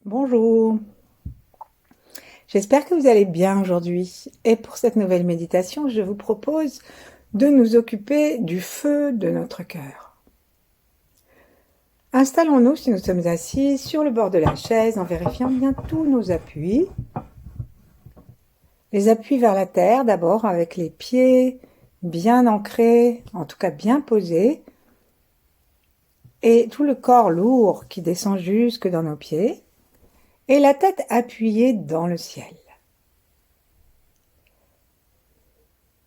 Bonjour, j'espère que vous allez bien aujourd'hui. Et pour cette nouvelle méditation, je vous propose de nous occuper du feu de notre cœur. Installons-nous, si nous sommes assis, sur le bord de la chaise en vérifiant bien tous nos appuis. Les appuis vers la terre d'abord avec les pieds bien ancrés, en tout cas bien posés, et tout le corps lourd qui descend jusque dans nos pieds, et la tête appuyée dans le ciel.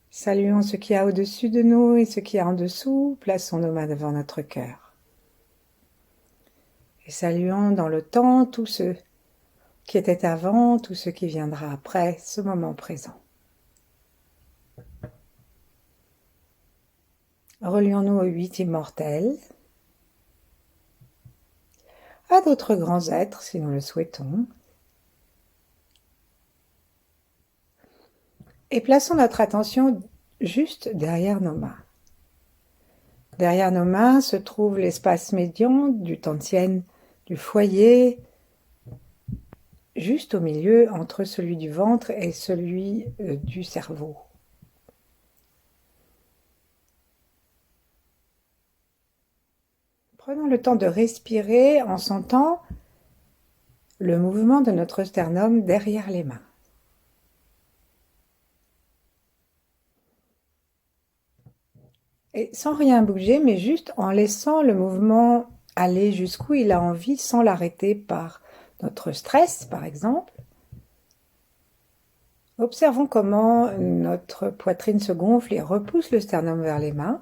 Saluons ce qu'il y a au-dessus de nous et ce qu'il y a en dessous, plaçons nos mains devant notre cœur. Et saluons dans le temps tout ce qui était avant, tout ce qui viendra après ce moment présent. Relions-nous aux 8 immortels, à d'autres grands êtres si nous le souhaitons, et plaçons notre attention juste derrière nos mains. Derrière nos mains se trouve l'espace médian du Tantien, du foyer, juste au milieu entre celui du ventre et celui du cerveau. Prenons le temps de respirer en sentant le mouvement de notre sternum derrière les mains. Et sans rien bouger, mais juste en laissant le mouvement aller jusqu'où il a envie sans l'arrêter par notre stress, par exemple. Observons comment notre poitrine se gonfle et repousse le sternum vers les mains.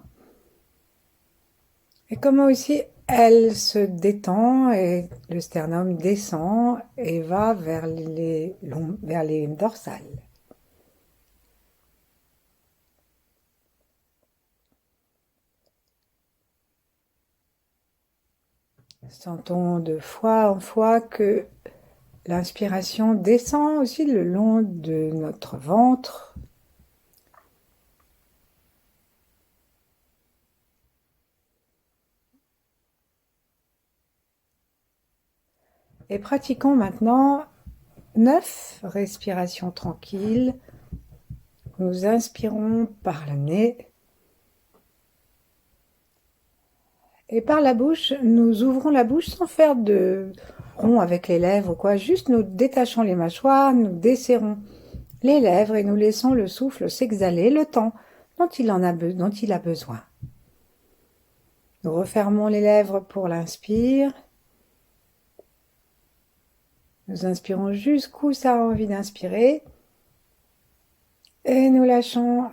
Et comment aussi elle se détend et le sternum descend et va vers les dorsales. Sentons de fois en fois que l'inspiration descend aussi le long de notre ventre. Et pratiquons maintenant 9 respirations tranquilles. Nous inspirons par le nez. Et par la bouche, nous ouvrons la bouche sans faire de rond avec les lèvres, quoi. Juste nous détachons les mâchoires, nous desserrons les lèvres et nous laissons le souffle s'exhaler le temps dont il a besoin. Nous refermons les lèvres pour l'inspire. Nous inspirons jusqu'où ça a envie d'inspirer. Et nous lâchons.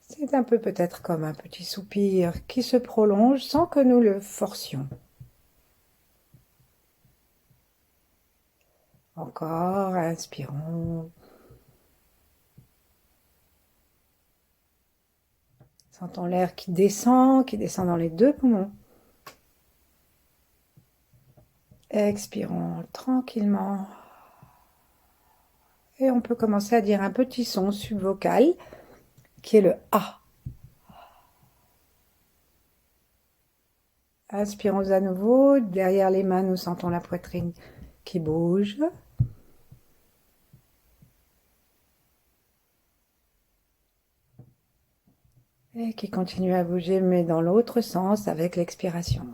C'est un peu peut-être comme un petit soupir qui se prolonge sans que nous le forcions. Encore, inspirons. Sentons l'air qui descend dans les 2 poumons. Expirons tranquillement. Et on peut commencer à dire un petit son subvocal qui est le A. Inspirons à nouveau. Derrière les mains, nous sentons la poitrine qui bouge. Et qui continue à bouger, mais dans l'autre sens avec l'expiration.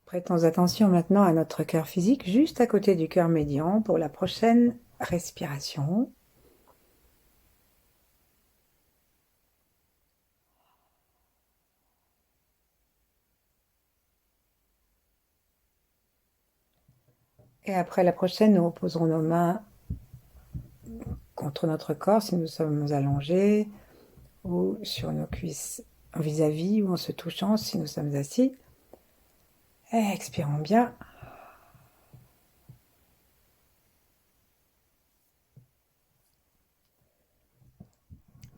Prêtons attention maintenant à notre cœur physique, juste à côté du cœur médian pour la prochaine respiration. Et après la prochaine, nous reposerons nos mains contre notre corps si nous sommes allongés, ou sur nos cuisses vis-à-vis, ou en se touchant si nous sommes assis. Et expirons bien.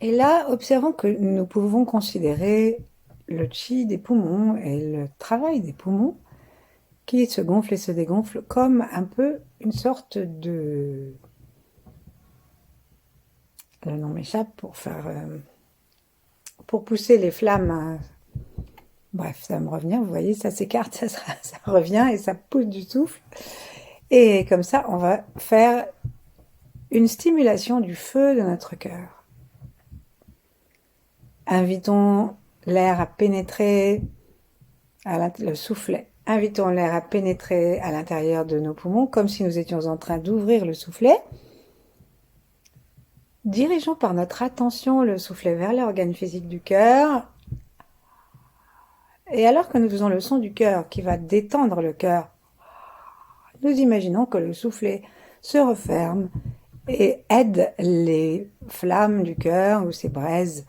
Et là, observons que nous pouvons considérer le chi des poumons et le travail des poumons qui se gonflent et se dégonflent comme un peu une sorte de le nom m'échappe, pour pousser les flammes. Bref, ça va me revenir, vous voyez, ça s'écarte, ça revient et ça pousse du souffle. Et comme ça, on va faire une stimulation du feu de notre cœur. Invitons l'air à pénétrer, le soufflet. Invitons l'air à pénétrer à l'intérieur de nos poumons, comme si nous étions en train d'ouvrir le soufflet. Dirigeons par notre attention le soufflet vers l'organe physique du cœur. Et alors que nous faisons le son du cœur qui va détendre le cœur, nous imaginons que le soufflet se referme et aide les flammes du cœur ou ces braises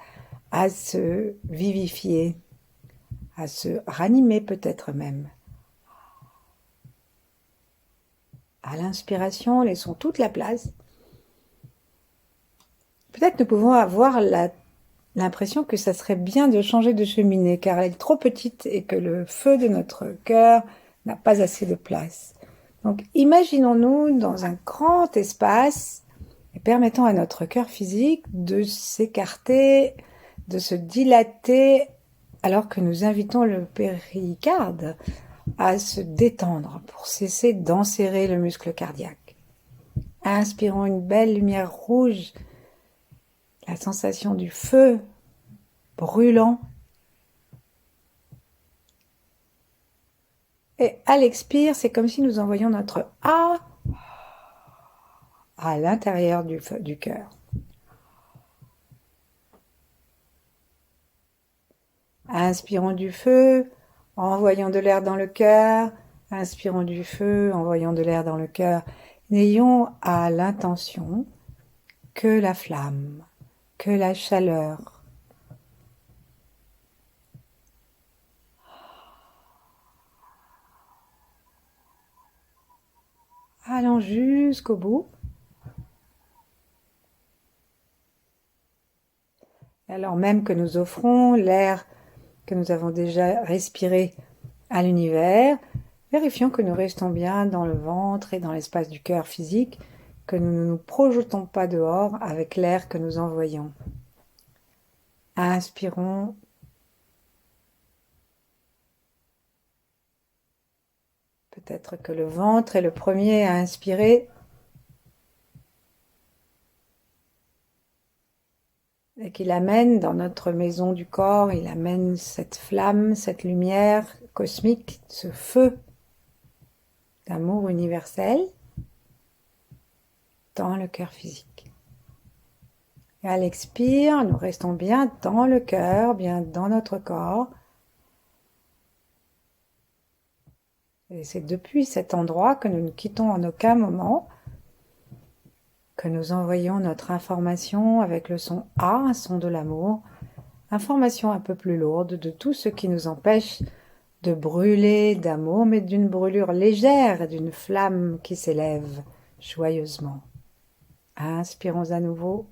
à se vivifier, à se ranimer peut-être même. À l'inspiration, laissons toute la place. Peut-être nous pouvons avoir l'impression que ça serait bien de changer de cheminée car elle est trop petite et que le feu de notre cœur n'a pas assez de place. Donc imaginons-nous dans un grand espace et permettons à notre cœur physique de s'écarter, de se dilater alors que nous invitons le péricarde à se détendre pour cesser d'enserrer le muscle cardiaque. Inspirons une belle lumière rouge, la sensation du feu brûlant. Et à l'expire, c'est comme si nous envoyions notre A à l'intérieur du cœur. Inspirons du feu, envoyons de l'air dans le cœur. Inspirons du feu, envoyons de l'air dans le cœur. N'ayons à l'intention que la flamme, que la chaleur. Allons jusqu'au bout. Alors même que nous offrons l'air que nous avons déjà respiré à l'univers, vérifions que nous restons bien dans le ventre et dans l'espace du cœur physique, que nous ne nous projetons pas dehors avec l'air que nous envoyons. Inspirons. Peut-être que le ventre est le premier à inspirer et qu'il amène dans notre maison du corps, il amène cette flamme, cette lumière cosmique, ce feu d'amour universel dans le cœur physique. Et à l'expire, nous restons bien dans le cœur, bien dans notre corps. Et c'est depuis cet endroit que nous ne quittons en aucun moment, que nous envoyons notre information avec le son A, un son de l'amour, information un peu plus lourde de tout ce qui nous empêche de brûler d'amour, mais d'une brûlure légère, d'une flamme qui s'élève joyeusement. Inspirons à nouveau.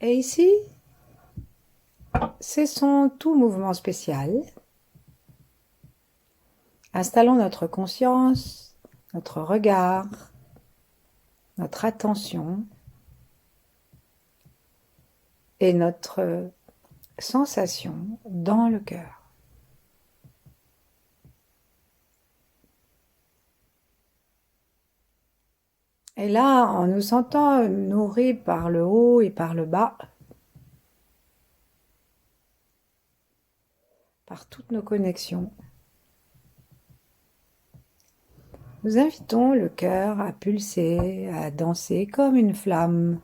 Et ici, cessons tout mouvement spécial. Installons notre conscience, notre regard, notre attention et notre sensation dans le cœur. Et là, en nous sentant nourris par le haut et par le bas, par toutes nos connexions, nous invitons le cœur à pulser, à danser comme une flamme.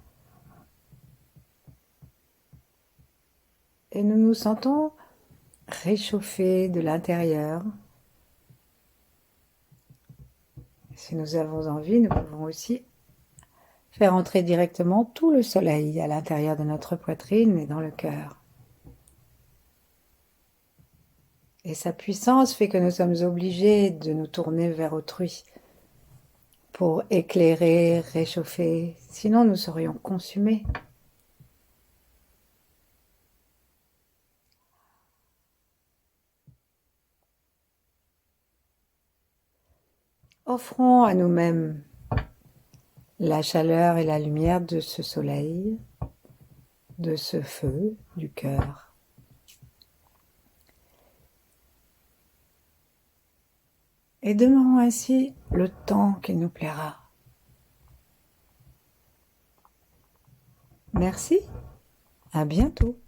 Et nous nous sentons réchauffés de l'intérieur. Si nous avons envie, nous pouvons aussi faire entrer directement tout le soleil à l'intérieur de notre poitrine et dans le cœur. Et sa puissance fait que nous sommes obligés de nous tourner vers autrui pour éclairer, réchauffer, sinon nous serions consumés. Offrons à nous-mêmes la chaleur et la lumière de ce soleil, de ce feu du cœur. Et demeurons ainsi le temps qu'il nous plaira. Merci, à bientôt.